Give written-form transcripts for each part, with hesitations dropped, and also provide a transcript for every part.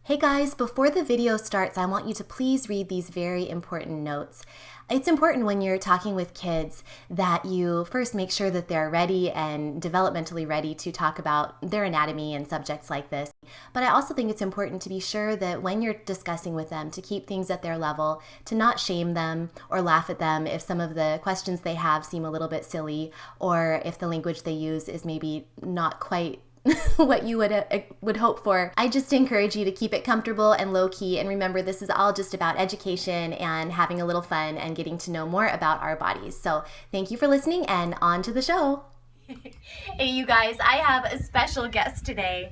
Hey guys, before the video starts, I want you to please read these very important notes. It's important when you're talking with kids that you first make sure that they're ready and developmentally ready to talk about their anatomy and subjects like this. But I also think it's important to be sure that when you're discussing with them, to keep things at their level, to not shame them or laugh at them if some of the questions they have seem a little bit silly, or if the language they use is maybe not quite what you would hope for. I just encourage you to keep it comfortable and low-key, and remember, this is all just about education and having a little fun and getting to know more about our bodies. So thank you for listening, and on to the show. Hey you guys, I have a special guest today.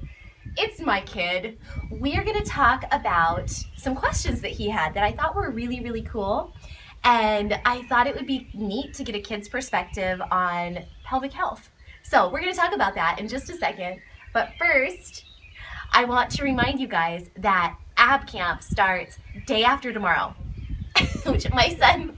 It's my kid. We are going to talk about some questions that he had that I thought were really, really cool. And I thought it would be neat to get a kid's perspective on pelvic health. So we're going to talk about that in just a second. But first, I want to remind you guys that ab camp starts day after tomorrow. Which my son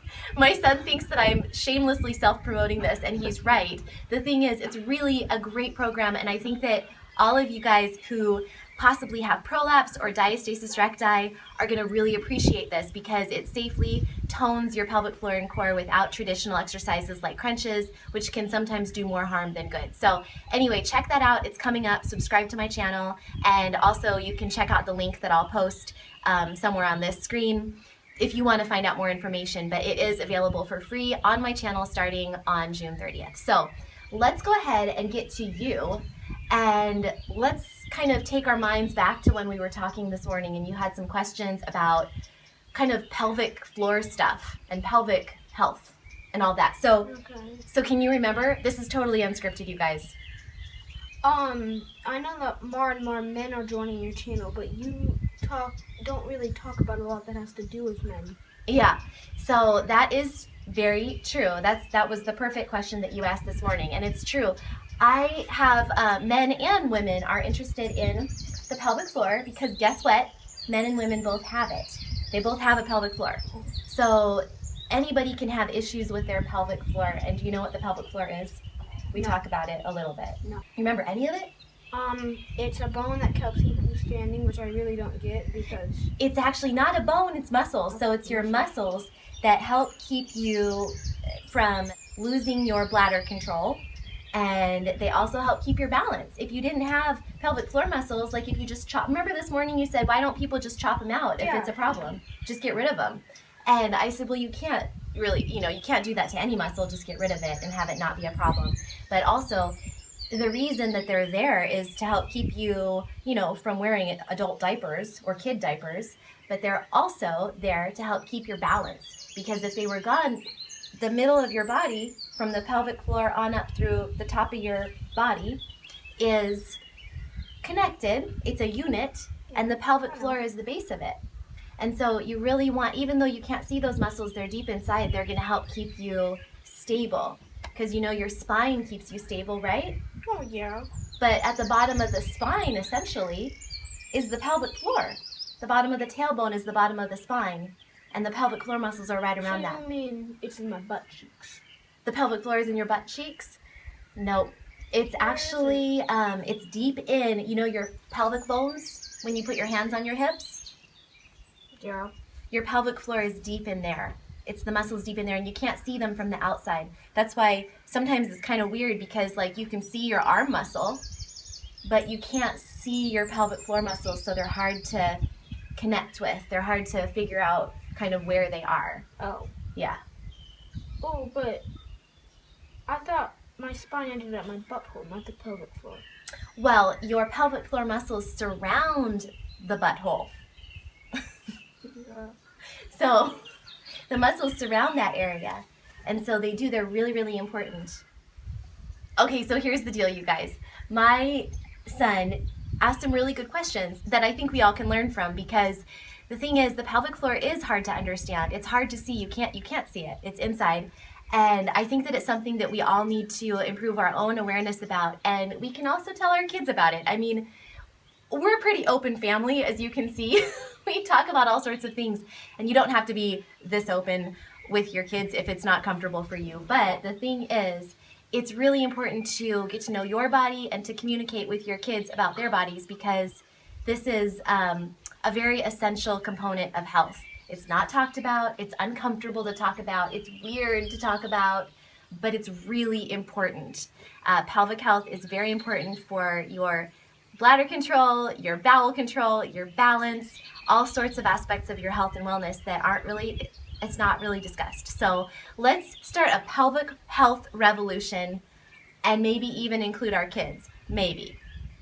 thinks that I'm shamelessly self-promoting this, and he's right. The thing is, it's really a great program, and I think that all of you guys who possibly have prolapse or diastasis recti are going to really appreciate this, because it safely tones your pelvic floor and core without traditional exercises like crunches, which can sometimes do more harm than good. So anyway, check that out. It's coming up. Subscribe to my channel, and also you can check out the link that I'll post somewhere on this screen if you want to find out more information, but it is available for free on my channel starting on June 30th. So let's go ahead and get to you, and let's kind of take our minds back to when we were talking this morning and you had some questions about kind of pelvic floor stuff and pelvic health and all that. So can you remember? This is totally unscripted, you guys. I know that more and more men are joining your channel, but you don't really talk about a lot that has to do with men. Yeah, so that is very true. That was the perfect question that you asked this morning, and it's true. I have men and women are interested in the pelvic floor because guess what? Men and women both have it. They both have a pelvic floor. So anybody can have issues with their pelvic floor. And do you know what the pelvic floor is? We talk about it a little bit. No. You remember any of it? It's a bone that helps keep you standing, which I really don't get because it's actually not a bone, it's muscles. So it's your muscles that help keep you from losing your bladder control. And they also help keep your balance. If you didn't have pelvic floor muscles, like if you just chop, remember this morning you said, why don't people just chop them out if it's a problem? Just get rid of them. And I said, well, you can't really, you can't do that to any muscle, just get rid of it and have it not be a problem. But also, the reason that they're there is to help keep you, from wearing adult diapers or kid diapers, but they're also there to help keep your balance. Because if they were gone, the middle of your body, from the pelvic floor on up through the top of your body, is connected. It's a unit, and the pelvic floor is the base of it. And so you really want, even though you can't see those muscles, they're deep inside, they're going to help keep you stable. Because your spine keeps you stable, right? Oh, yeah. But at the bottom of the spine, essentially, is the pelvic floor. The bottom of the tailbone is the bottom of the spine, and the pelvic floor muscles are right around that. So you mean it's in my butt cheeks? The pelvic floor is in your butt cheeks? Nope. It's actually, it's deep in, your pelvic bones, when you put your hands on your hips? Yeah. Your pelvic floor is deep in there. It's the muscles deep in there, and you can't see them from the outside. That's why sometimes it's kind of weird because, you can see your arm muscle, but you can't see your pelvic floor muscles, so they're hard to connect with. They're hard to figure out kind of where they are. Oh. Yeah. Oh, but I thought my spine ended at my butthole, not the pelvic floor. Well, your pelvic floor muscles surround the butthole. So the muscles surround that area, and so they're really, really important. Okay, so here's the deal, you guys. My son asked some really good questions that I think we all can learn from, because the thing is, the pelvic floor is hard to understand. It's hard to see. You can't see it. It's inside. And I think that it's something that we all need to improve our own awareness about, and we can also tell our kids about it. I mean, we're a pretty open family, as you can see. We talk about all sorts of things, and you don't have to be this open with your kids if it's not comfortable for you. But the thing is, it's really important to get to know your body and to communicate with your kids about their bodies, because This is a very essential component of health. It's not talked about, it's uncomfortable to talk about, it's weird to talk about, but it's really important. Pelvic health is very important for your bladder control, your bowel control, your balance, all sorts of aspects of your health and wellness that it's not really discussed. So let's start a pelvic health revolution and maybe even include our kids. Maybe.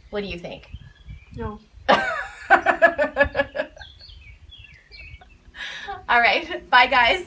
What do you think? No. All right. Bye, guys.